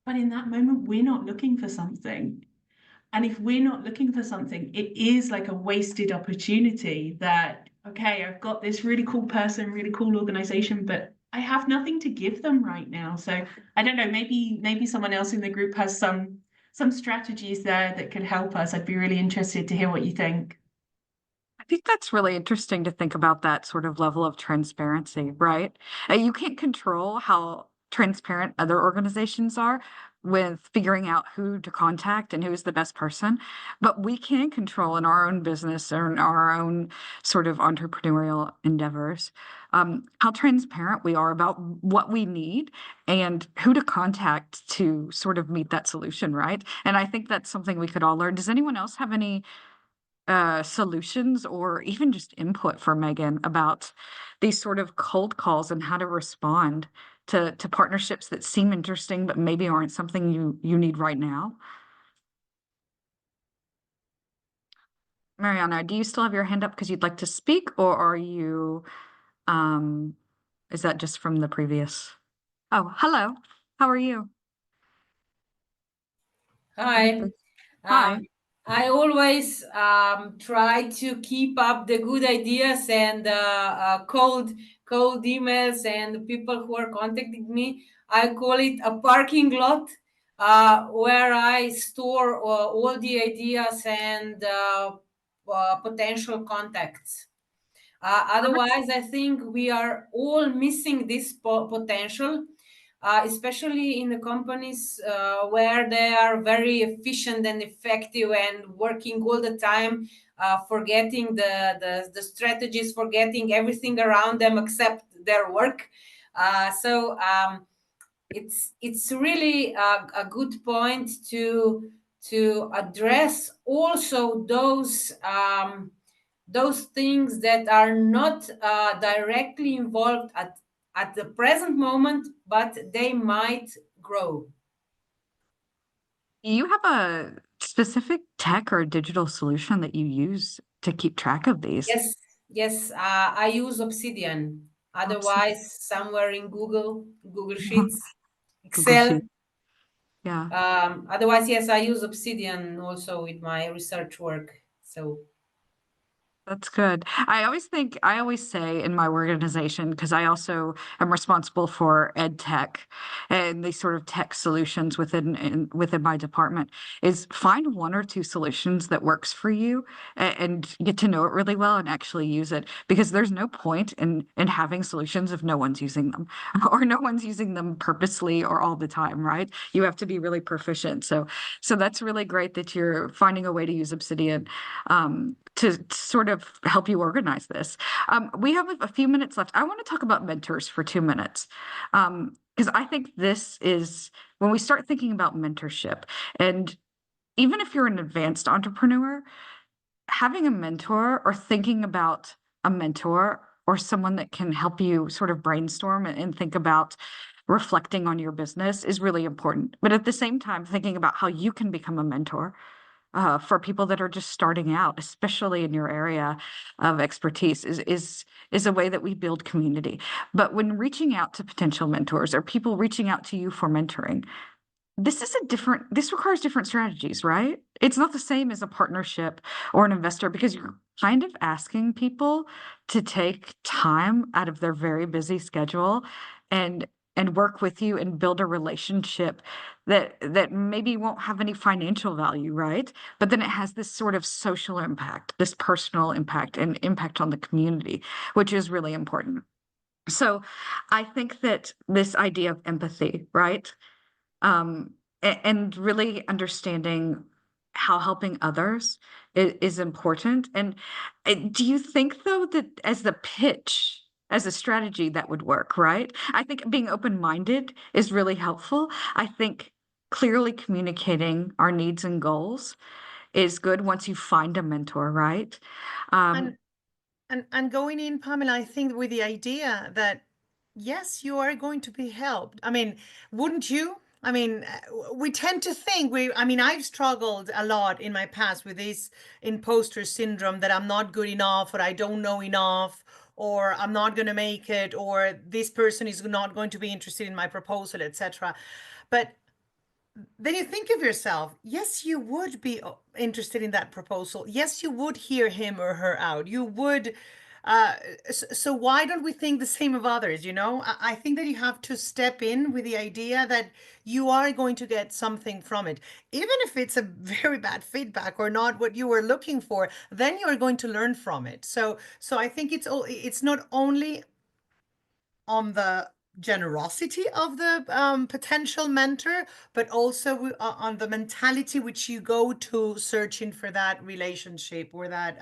But in that moment, we're not looking for something. And if we're not looking for something, it is like a wasted opportunity that, okay, I've got this really cool person, really cool organization, but I have nothing to give them right now. So I don't know, maybe someone else in the group has some strategies there that could help us. I'd be really interested to hear what you think. I think that's really interesting to think about that sort of level of transparency, right? You can't control how transparent other organizations are with figuring out who to contact and who's the best person, but we can control in our own business or in our own sort of entrepreneurial endeavors, how transparent we are about what we need and who to contact to sort of meet that solution, right? And I think that's something we could all learn. Does anyone else have any solutions or even just input for Megan about these sort of cold calls and how to respond to partnerships that seem interesting but maybe aren't something you need right now? Mariana, do you still have your hand up because you'd like to speak, or are you is that just from the previous? Oh, hello. How are you? Hi. Hi. I always try to keep up the good ideas and cold emails and people who are contacting me. I call it a parking lot where I store all the ideas and potential contacts. Otherwise, I think we are all missing this potential. Especially in the companies where they are very efficient and effective and working all the time, forgetting the strategies, forgetting everything around them except their work. So it's really a good point to address also those those things that are not directly involved at the present moment, but they might grow. You have a specific tech or digital solution that you use to keep track of these? Yes, I use Obsidian. Otherwise, somewhere in Google Sheets, Google Excel. Sheet. Yeah. Otherwise, yes, I use Obsidian also with my research work. So That's good. I always say in my organization, because I also am responsible for ed tech and these sort of tech solutions within my department, is find one or two solutions that works for you and get to know it really well and actually use it. Because there's no point in having solutions if no one's using them or no one's using them purposely or all the time, right? You have to be really proficient. So that's really great that you're finding a way to use Obsidian to sort of help you organize this. We have a few minutes left. I want to talk about mentors for 2 minutes. Because I think this is when we start thinking about mentorship, and even if you're an advanced entrepreneur, having a mentor or thinking about a mentor or someone that can help you sort of brainstorm and think about reflecting on your business is really important. But at the same time, thinking about how you can become a mentor for people that are just starting out, especially in your area of expertise, is a way that we build community. But when reaching out to potential mentors or people reaching out to you for mentoring, this requires different strategies, right? It's not the same as a partnership or an investor because you're kind of asking people to take time out of their very busy schedule and work with you and build a relationship that maybe won't have any financial value, right? But then it has this sort of social impact, this personal impact and impact on the community, which is really important. So I think that this idea of empathy, right? And really understanding how helping others is important. And do you think, though, that as the pitch, as a strategy, that would work, right? I think being open-minded is really helpful. I think clearly communicating our needs and goals is good once you find a mentor, right? And going in, Pamela, I think with the idea that, yes, you are going to be helped. I mean, wouldn't you? I mean, we tend to think I've struggled a lot in my past with this imposter syndrome that I'm not good enough or I don't know enough or I'm not going to make it or this person is not going to be interested in my proposal, etc. But then you think of yourself, yes, you would be interested in that proposal. Yes, you would hear him or her out. You would. So why don't we think the same of others? I think that you have to step in with the idea that you are going to get something from it, even if it's a very bad feedback or not what you were looking for. Then you are going to learn from it. So I think it's not only on the generosity of the potential mentor, but also on the mentality which you go to searching for that relationship or that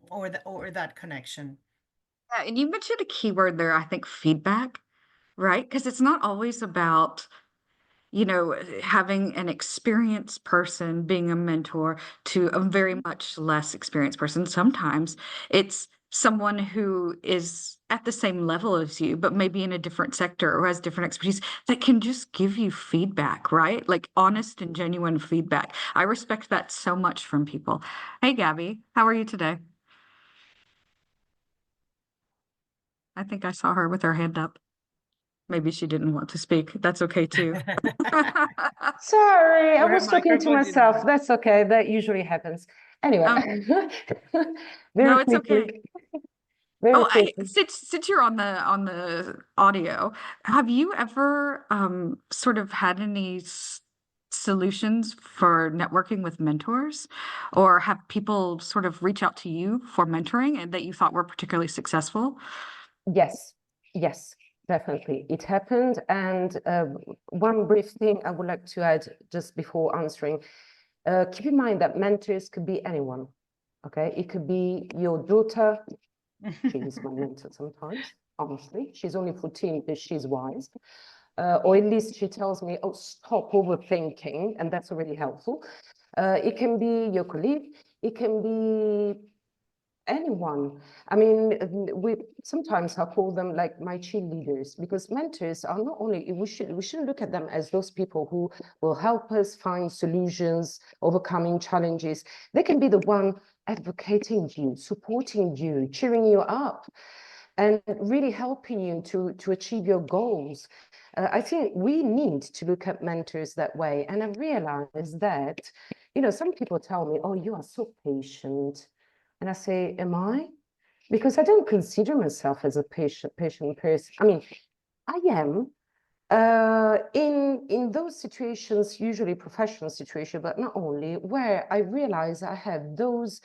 or that connection. Yeah, and you mentioned a keyword there, I think feedback, right? Because it's not always about having an experienced person being a mentor to a very much less experienced person. Sometimes it's someone who is at the same level as you, but maybe in a different sector or has different expertise that can just give you feedback, right? Like honest and genuine feedback. I respect that so much from people. Hey, Gabby, how are you today? I think I saw her with her hand up. Maybe she didn't want to speak. That's okay too. Sorry, I Or her was talking to microphone didn't myself. work. That's okay. That usually happens. Anyway, No, very it's quickly. okay. Very Oh, quickly. since you're on the audio, have you ever sort of had any solutions for networking with mentors, or have people sort of reach out to you for mentoring and that you thought were particularly successful? Yes, yes, definitely. It happened. And one brief thing I would like to add just before answering. Keep in mind that mentors could be anyone. Okay, it could be your daughter. She is my mentor sometimes, honestly. She's only 14, but she's wise. Or at least she tells me, oh, stop overthinking, and that's already helpful. It can be your colleague. It can be anyone. I mean, we sometimes I call them like my cheerleaders, because mentors are not only, we shouldn't look at them as those people who will help us find solutions, overcoming challenges. They can be the one advocating you, supporting you, cheering you up, and really helping you to achieve your goals. I think we need to look at mentors that way. And I realized that, you know, some people tell me, oh, you are so patient. And I say, am I? Because I don't consider myself as a patient person. I mean, I am in those situations, usually professional situations, but not only, where I realize I have those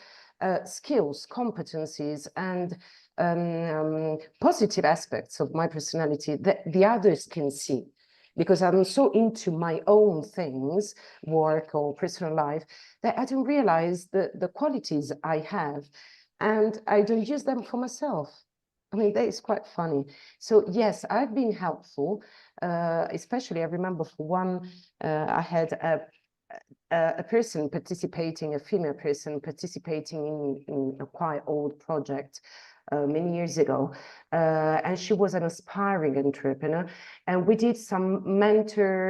skills, competencies, and positive aspects of my personality that the others can see. Because I'm so into my own things, work or personal life, that I don't realize the qualities I have, and I don't use them for myself. I mean, that is quite funny. So yes, I've been helpful, especially I remember for one, I had a person participating, a female person participating in a quite old project many years ago, and she was an aspiring entrepreneur, and we did some mentoring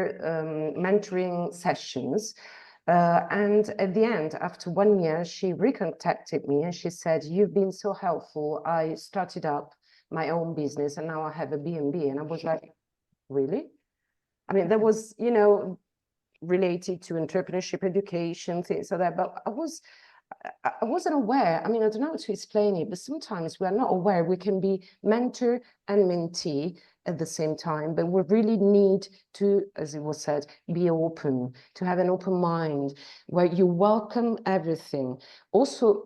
sessions, and at the end, after 1 year, she recontacted me and she said, you've been so helpful. I started up my own business and now I have a B&B. And I was like, really? I mean, that was, you know, related to entrepreneurship education, things like that, but I wasn't aware. I mean, I don't know how to explain it, but sometimes we are not aware. We can be mentor and mentee at the same time, but we really need to, as it was said, be open, to have an open mind where you welcome everything. Also,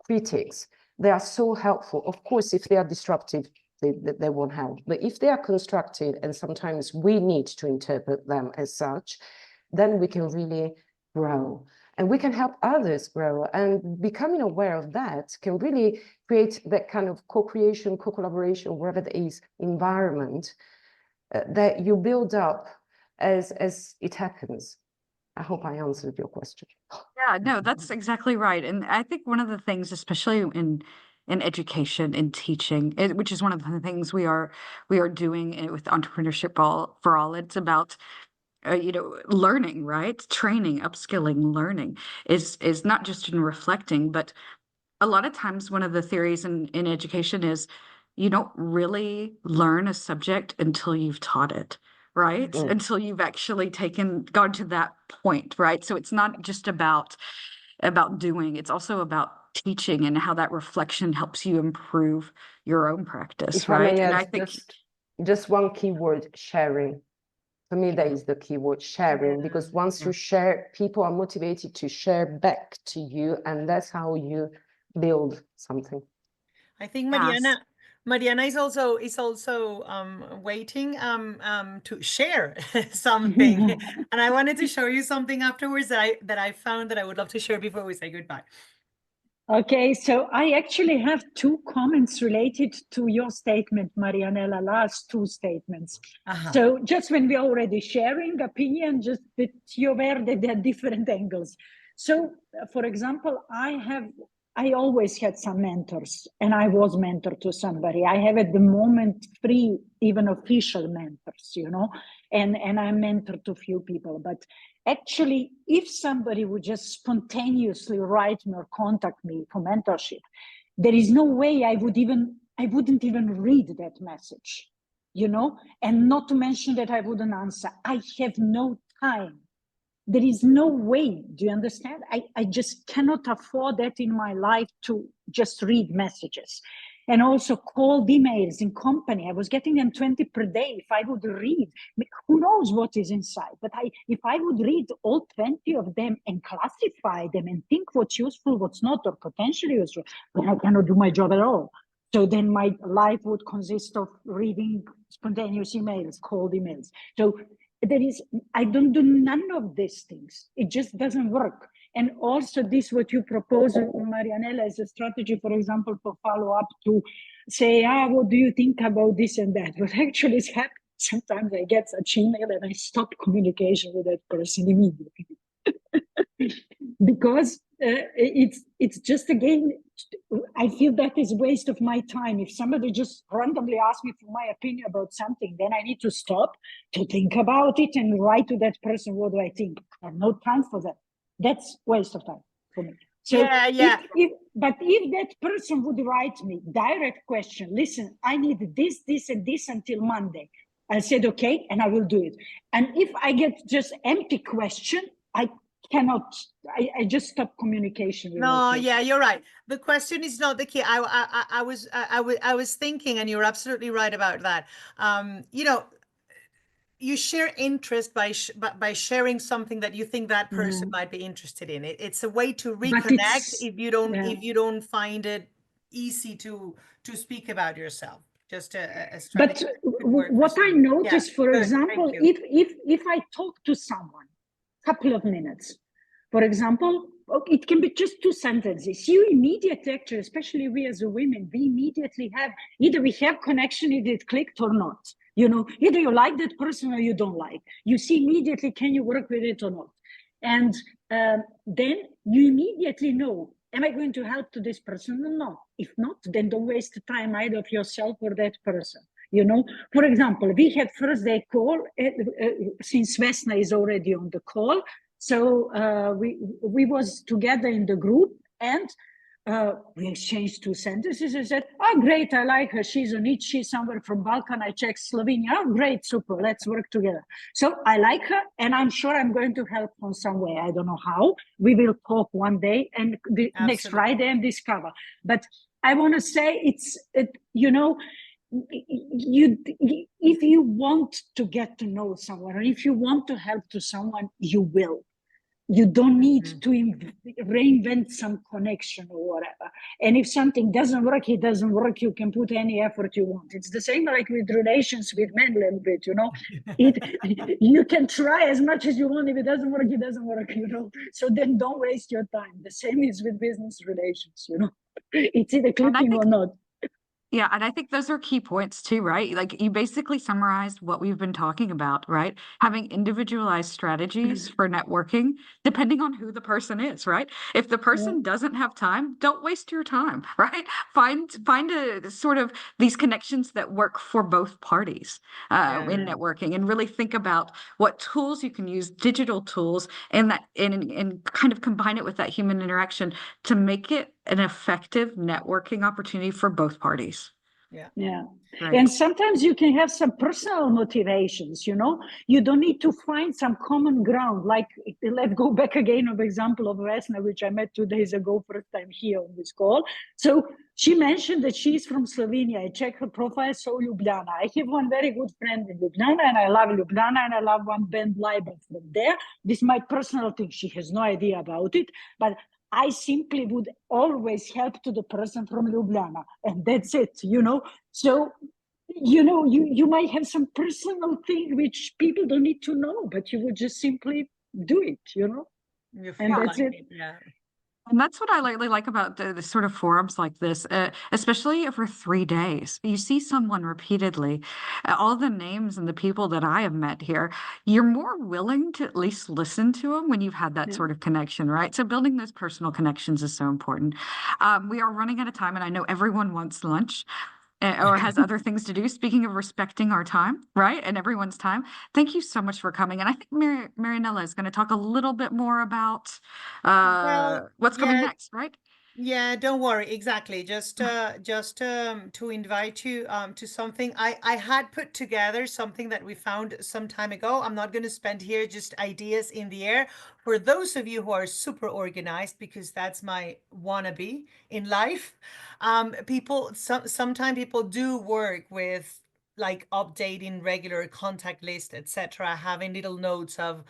critics, they are so helpful. Of course, if they are disruptive, they won't help. But if they are constructive, and sometimes we need to interpret them as such, then we can really grow. And we can help others grow, and becoming aware of that can really create that kind of co-creation, co-collaboration, wherever there is environment that you build up as it happens. I hope I answered your question. Yeah, no, that's exactly right. And I think one of the things, especially in education and teaching, which is one of the things we are doing with Entrepreneurship4All, it's about learning, right? Training, upskilling, learning is not just in reflecting, but a lot of times one of the theories in education is you don't really learn a subject until you've taught it, right? Mm. Until you've actually gone to that point, right? So it's not just about doing, it's also about teaching and how that reflection helps you improve your own practice, If I right? may And add, I think just one keyword, sharing. For me, that is the keyword, sharing, because once you share, people are motivated to share back to you, and that's how you build something. I think Yes. Mariana is also waiting to share something. And I wanted to show you something afterwards that I found that I would love to share before we say goodbye. Okay, so I actually have two comments related to your statement, Marianella, last two statements. So just when we're already sharing opinion, just that you're aware that there are different angles. So, for example, I always had some mentors, and I was mentor to somebody. I have at the moment 3 even official mentors, you know, and I'm mentor to few people. But actually, if somebody would just spontaneously write me or contact me for mentorship, there is no way I wouldn't even read that message, you know, and not to mention that I wouldn't answer. I have no time. There is no way, do you understand? I just cannot afford that in my life to just read messages. And also cold emails in company. I was getting them 20 per day. If I would read, who knows what is inside, but if I would read all 20 of them and classify them and think what's useful, what's not, or potentially useful, then I cannot do my job at all. So then my life would consist of reading spontaneous emails, cold emails. So I don't do none of these things. It just doesn't work. And also this, what you propose, Marianella, as a strategy, for example, for follow-up, to say, what do you think about this and that? What actually is happening, sometimes I get such email and I stop communication with that person immediately. Because it's just, again, I feel that is waste of my time. If somebody just randomly asks me for my opinion about something, then I need to stop to think about it and write to that person, what do I think? I have no time for that. That's waste of time for me. So Yeah. But if that person would write me direct question, listen, I need this and this until Monday. I said, okay, and I will do it. And if I get just empty question, I cannot, I just stop communication with No, that person. yeah, you're right. The question is not the key. I was thinking, and you're absolutely right about that. You know, you share interest by sharing something that you think that person might be interested in. It's a way to reconnect if you don't find it easy to speak about yourself. Just a strategy. But what I noticed, for example, if I talk to someone, couple of minutes, for example, it can be just 2 sentences. You immediately, actually, especially we as women, we immediately have, either we have connection, either it clicked or not. You know, either you like that person or you don't like. You see immediately, can you work with it or not? And then you immediately know, am I going to help to this person or not? If not, then don't waste the time either of yourself or that person. You know, for example, we had first day call, since Vesna is already on the call. So we was together in the group, and we exchanged 2 sentences. I said, oh, great, I like her. She's on it. She's somewhere from Balkan. I checked Slovenia. Oh, great, super. Let's work together. So I like her, and I'm sure I'm going to help on some way. I don't know how. We will talk one day and next Friday and discover. But I want to say you know, if you want to get to know someone, or if you want to help to someone, you will. You don't need to reinvent some connection or whatever. And if something doesn't work, it doesn't work. You can put any effort you want. It's the same like with relations with men a little bit, you know. You can try as much as you want. If it doesn't work, it doesn't work, you know. So then don't waste your time. The same is with business relations, you know. It's either clicking or not. Yeah, and I think those are key points too, right? Like you basically summarized what we've been talking about, right? Having individualized strategies for networking, depending on who the person is, right? If the person doesn't have time, don't waste your time, right? Find a sort of these connections that work for both parties in networking, and really think about what tools you can use, digital tools, and kind of combine it with that human interaction to make it an effective networking opportunity for both parties. Yeah. Right. And sometimes you can have some personal motivations, you know, you don't need to find some common ground. Like, let's go back again of example of Vesna, which I met 2 days ago, first time here on this call. So she mentioned that she's from Slovenia. I checked her profile, so Ljubljana. I have one very good friend in Ljubljana, and I love Ljubljana, and I love one band Leiber from there. This is my personal thing. She has no idea about it, but I simply would always help to the person from Ljubljana, and that's it, you know. So, you know, you might have some personal thing which people don't need to know, but you would just simply do it, you know. And that's it. Yeah. And that's what I really like about the sort of forums like this, especially over 3 days. You see someone repeatedly, all the names and the people that I have met here, you're more willing to at least listen to them when you've had that sort of connection, right? So building those personal connections is so important. We are running out of time, and I know everyone wants lunch or has other things to do. Speaking of respecting our time, right, and everyone's time, thank you so much for coming. And I think Marianella is going to talk a little bit more about what's coming next, right? Yeah, don't worry. Exactly. Just to invite you to something. I had put together something that we found some time ago. I'm not going to spend here just ideas in the air. For those of you who are super organized, because that's my wannabe in life, sometimes people do work with like updating regular contact list, etc., having little notes of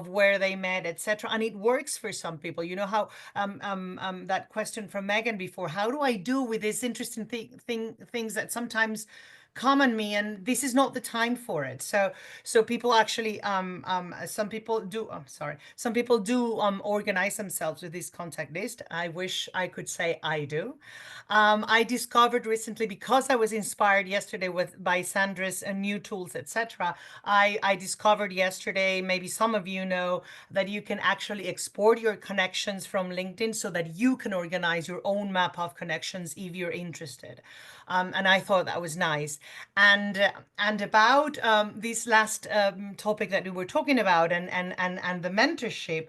where they met, etc., and it works for some people. You know how that question from Megan before, how do I do with these interesting things that sometimes come on me, and this is not the time for it. So people actually some people do organize themselves with this contact list. I wish I could say I do. I discovered recently, because I was inspired yesterday by Sandra's new tools, etc. I discovered yesterday, maybe some of you know, that you can actually export your connections from LinkedIn so that you can organize your own map of connections if you're interested. And I thought that was nice. And about this last topic that we were talking about, and the mentorship,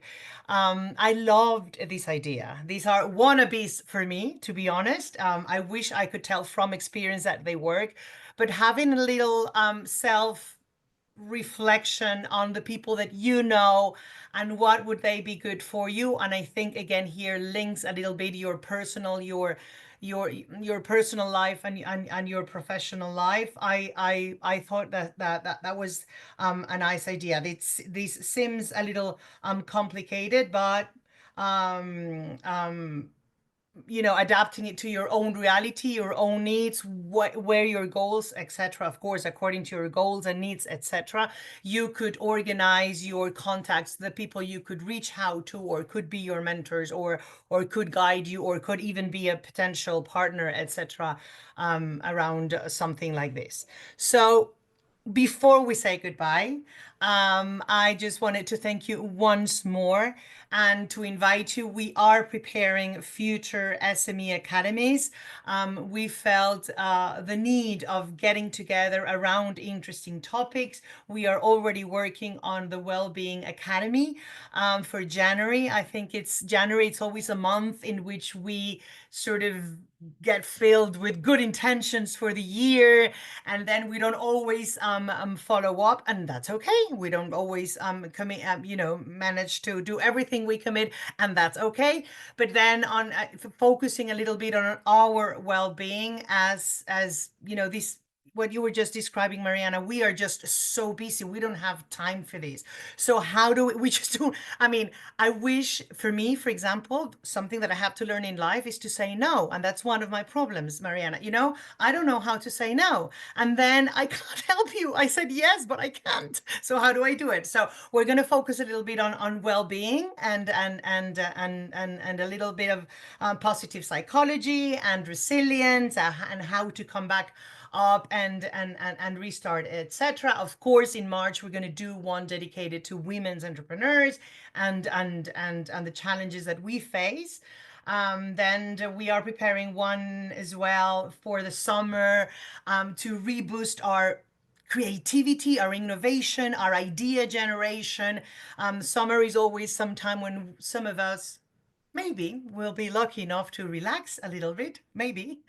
I loved this idea. These are wannabes for me, to be honest. I wish I could tell from experience that they work, but having a little self reflection on the people that you know and what would they be good for you. And I think again here links a little bit your personal, your personal life and your professional life. I thought that was a nice idea. This seems a little complicated, but you know, adapting it to your own reality, your own needs, where your goals, etc. Of course, according to your goals and needs, etc. You could organize your contacts, the people you could reach out to, or could be your mentors, or could guide you, or could even be a potential partner, etc. Around something like this. So before we say goodbye, I just wanted to thank you once more and to invite you. We are preparing future SME academies. We felt the need of getting together around interesting topics. We are already working on the Wellbeing Academy for January. I think it's January. It's always a month in which we sort of get filled with good intentions for the year, and then we don't always follow up, and that's okay. We don't always commit, you know, manage to do everything we commit, and that's okay. But then on focusing a little bit on our well-being, as you know, this, what you were just describing, Mariana, we are just so busy. We don't have time for this. So how do we just do, I mean, I wish, for me, for example, something that I have to learn in life is to say no. And that's one of my problems, Mariana. You know, I don't know how to say no. And then I can't help you. I said yes, but I can't. So how do I do it? So we're going to focus a little bit on well-being and a little bit of positive psychology and resilience, and how to come back up and restart, etc. Of course, in March we're going to do one dedicated to women's entrepreneurs and the challenges that we face. Then we are preparing one as well for the summer to reboost our creativity, our innovation, our idea generation. Summer is always some time when some of us maybe we'll be lucky enough to relax a little bit, maybe.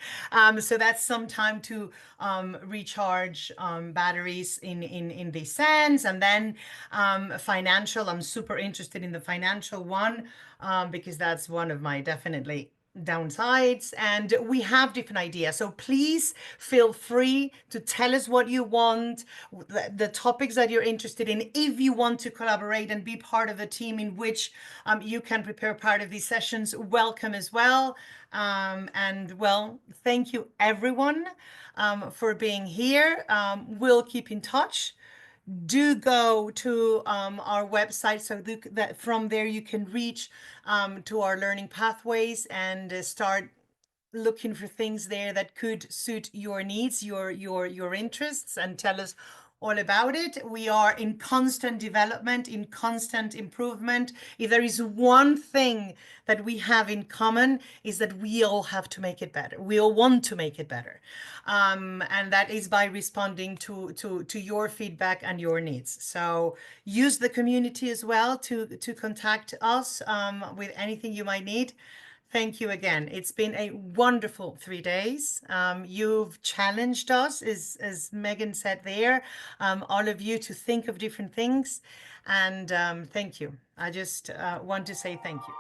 So that's some time to recharge batteries in this sense. And then financial, I'm super interested in the financial one because that's one of my definitely downsides, and we have different ideas. So please feel free to tell us what you want, the topics that you're interested in. If you want to collaborate and be part of the team in which you can prepare part of these sessions, welcome as well. And well, thank you everyone for being here. We'll keep in touch. Do go to our website so that from there you can reach to our learning pathways and start looking for things there that could suit your needs, your interests, and tell us all about it. We are in constant development, in constant improvement. If there is one thing that we have in common, is that we all have to make it better. We all want to make it better. And that is by responding to your feedback and your needs. So use the community as well to contact us with anything you might need. Thank you again. It's been a wonderful 3 days. You've challenged us, as Megan said there, all of you, to think of different things. And thank you. I just want to say thank you.